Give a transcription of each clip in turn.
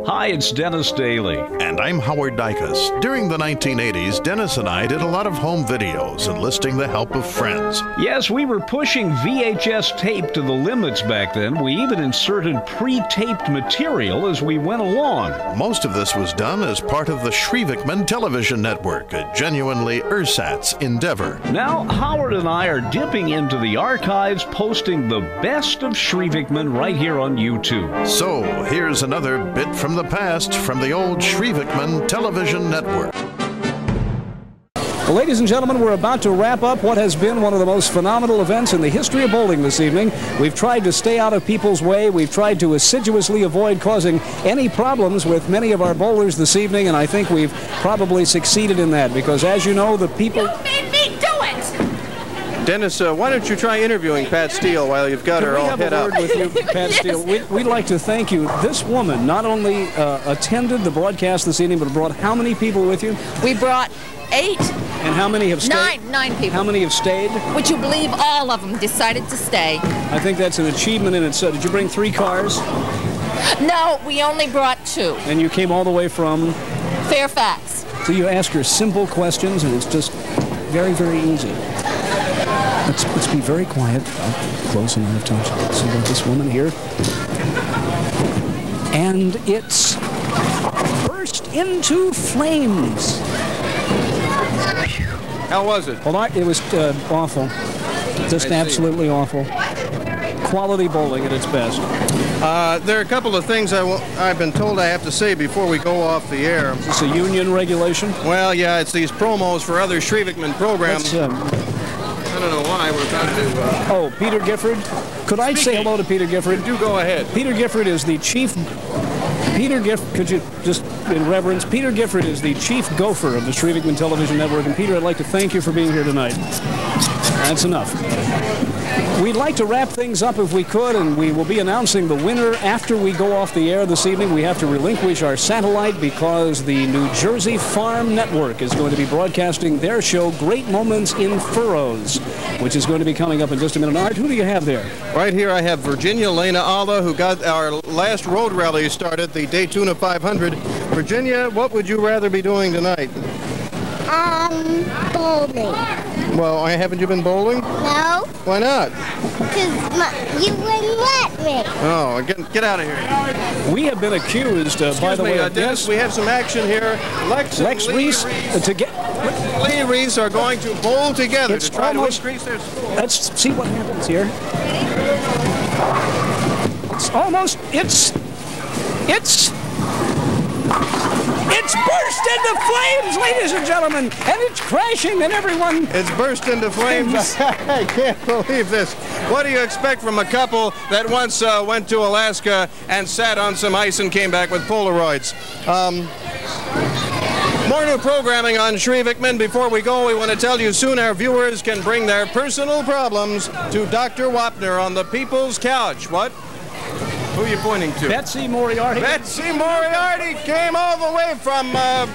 Hi, it's Dennis Daily. And I'm Howard Dicus. During the 1980s, Dennis and I did a lot of home videos enlisting the help of friends. Yes, we were pushing VHS tape to the limits back then. We even inserted pre-taped material as we went along. Most of this was done as part of the Shreevickmann Television Network, a genuinely ersatz endeavor. Now, Howard and I are dipping into the archives, posting the best of Shreevickmann right here on YouTube. So, here's another bit from the past from the old Shreevickmann Television Network. Well, ladies and gentlemen, we're about to wrap up what has been one of the most phenomenal events in the history of bowling this evening. We've tried to stay out of people's way. We've tried to assiduously avoid causing any problems with many of our bowlers this evening, and I think we've probably succeeded in that because, as you know, the people... You made me do it! Dennis, why don't you try interviewing Pat Steele while you've got her all head up? With you, Pat Steele. We'd like to thank you. This woman not only attended the broadcast this evening, but brought how many people with you? We brought 8. And how many have stayed? 9 people. How many have stayed? Would you believe all of them decided to stay? I think that's an achievement in itself. Did you bring 3 cars? No, we only brought 2. And you came all the way from? Fairfax. So you ask her simple questions, and it's just very, very easy. Let's be very quiet. Close enough to see about this woman here. And it's burst into flames. How was it? Well, it was awful. Just absolutely awful. Quality bowling at its best. There are a couple of things I've been told I have to say before we go off the air. Is this a union regulation? Well, yeah, it's these promos for other Shreevickmann programs. I don't know why we're about to... Oh, Peter Gifford? Could I say hello to Peter Gifford? Do go ahead. Peter Gifford is the chief... Peter Gifford, could you just, in reverence, Peter Gifford is the chief gopher of the Shreevickmann Television Network. And Peter, I'd like to thank you for being here tonight. That's enough. We'd like to wrap things up if we could, and we will be announcing the winner after we go off the air this evening. We have to relinquish our satellite because the New Jersey Farm Network is going to be broadcasting their show, Great Moments in Furrows, which is going to be coming up in just a minute. Art, who do you have there? Right here I have Virginia Lena Alla, who got our last road rally started, the Tuna 500. Virginia, what would you rather be doing tonight? Bowling. Well, haven't you been bowling? No. Why not? Because you wouldn't let me. Oh, get out of here. We have been accused, by the way, Dennis, we have some action here. Lex Reese Lee Reese are going to bowl together to try to increase their score. Let's see what happens here. It's almost, it's burst into flames, ladies and gentlemen, and it's crashing, and everyone... It's burst into flames. I can't believe this. What do you expect from a couple that once went to Alaska and sat on some ice and came back with Polaroids? More new programming on Shreevickmann. Before we go, we want to tell you soon our viewers can bring their personal problems to Dr. Wapner on the People's Couch. What? Who are you pointing to? Betsy Moriarty. Betsy Moriarty came all the way from,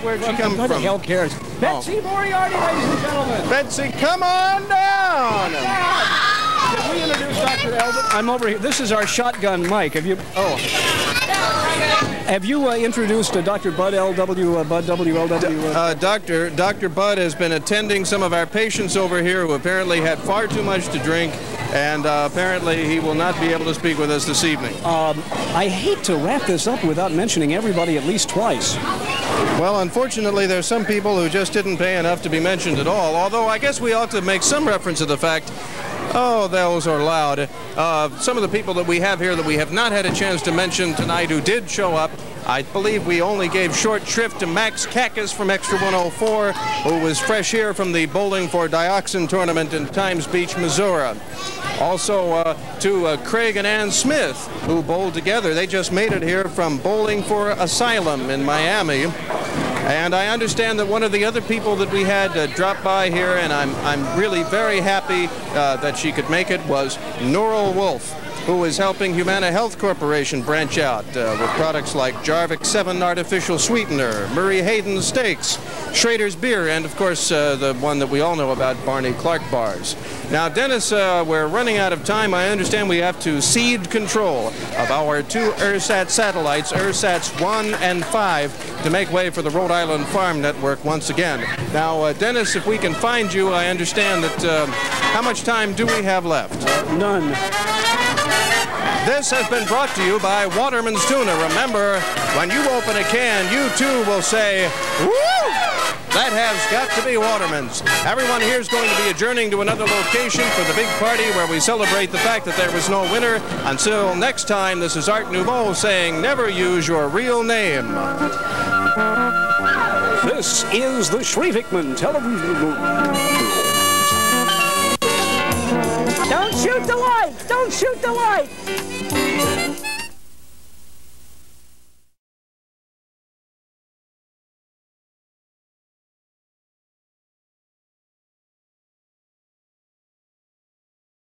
where'd she come from? Who the hell cares? Betsy Moriarty, ladies and gentlemen. Betsy, come on down. Can we introduce Dr. Eldon? I'm over here. This is our shotgun mic. Have you... Oh. Have you introduced Dr. Bud L.W. Bud W.L.W.? Dr. Bud has been attending some of our patients over here who apparently had far too much to drink, and apparently he will not be able to speak with us this evening. I hate to wrap this up without mentioning everybody at least twice. Well, unfortunately, there's some people who just didn't pay enough to be mentioned at all, although I guess we ought to make some reference to the fact, oh, those are loud. Some of the people that we have here that we have not had a chance to mention tonight who did show up, I believe we only gave short shrift to Max Kakis from Extra 104, who was fresh here from the Bowling for Dioxin tournament in Times Beach, Missouri. Also to Craig and Ann Smith, who bowled together. They just made it here from Bowling for Asylum in Miami. And I understand that one of the other people that we had drop by here, and I'm really very happy that she could make it, was Norrell Wolf. who is helping Humana Health Corporation branch out with products like Jarvik 7 Artificial Sweetener, Murray Hayden Steaks, Schrader's Beer, and of course the one that we all know about, Barney Clark Bars. Now, Dennis, we're running out of time. I understand we have to cede control of our 2 Ursat satellites, Ursats 1 and 5, to make way for the Rhode Island Farm Network once again. Now, Dennis, if we can find you, I understand that how much time do we have left? None. This has been brought to you by Waterman's Tuna. Remember, when you open a can, you too will say, "Woo! That has got to be Waterman's." Everyone here is going to be adjourning to another location for the big party where we celebrate the fact that there was no winner. Until next time, this is Art Nouveau saying, never use your real name. This is the Shreevickmann Television Network. Don't shoot the light! Don't shoot the light!